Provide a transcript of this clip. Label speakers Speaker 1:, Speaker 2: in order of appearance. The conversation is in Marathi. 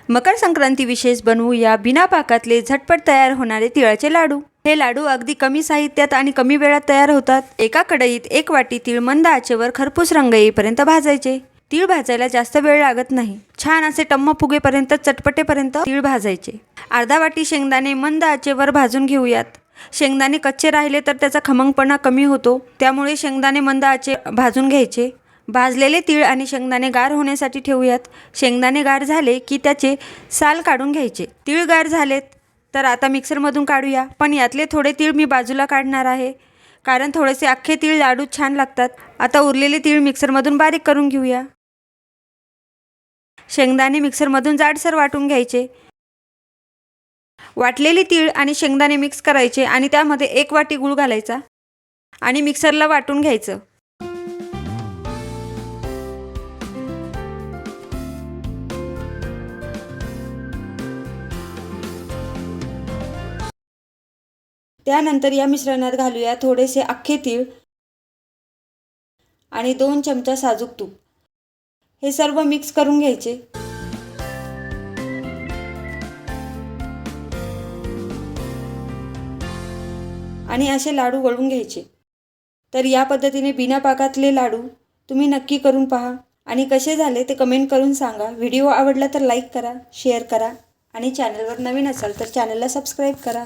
Speaker 1: मकर संक्रांती विशेष बनवूया बिना पाकातले झटपट तयार होणारे तिळाचे लाडू। हे लाडू अगदी कमी साहित्यात आणि कमी वेळात तयार होतात। एका कढईत 1 वाटी तीळ मंद आचेवर खरपूस रंग येईपर्यंत भाजायचे। तीळ भाजायला जास्त वेळ लागत नाही। छान असे टम्म फुगेपर्यंत चटपटेपर्यंत तीळ भाजायचे। अर्धा वाटी शेंगदाणे मंद आचेवर भाजून घेऊयात। शेंगदाणे कच्चे राहिले तर त्याचा खमंगपणा कमी होतो, त्यामुळे शेंगदाणे मंद आचे भाजून घ्यायचे। भाजलेले तीळ आणि शेंगदाणे गार होण्यासाठी ठेवूयात। शेंगदाणे गार झाले की त्याचे साल काढून घ्यायचे। तीळ गार झालेत तर आता मिक्सरमधून काढूया, पण यातले थोडे तीळ मी बाजूला काढणार आहे, कारण थोडेसे अख्खे तीळ लाडूत छान लागतात। आता उरलेले तीळ मिक्सरमधून बारीक करून घेऊया। शेंगदाणे मिक्सरमधून जाडसर वाटून घ्यायचे। वाटलेले तीळ आणि शेंगदाणे मिक्स करायचे आणि त्यामध्ये 1 वाटी गूळ घालायचा आणि मिक्सरला वाटून घ्यायचं। त्यानंतर या मिश्रणात घालूया थोडेसे अख्खे तीळ आणि 2 चमचा साजूक तूप। हे सर्व मिक्स करून घ्यायचे। आणि असे लाडू वळून घ्यायचे। तर या पद्धतीने बिना पाकातले लाडू तुम्ही नक्की करून पहा आणि कसे झाले ते कमेंट करून सांगा। व्हिडिओ आवडला तर लाईक करा, शेअर करा आणि चॅनलवर नवीन असाल तर चॅनलला सबस्क्राईब करा।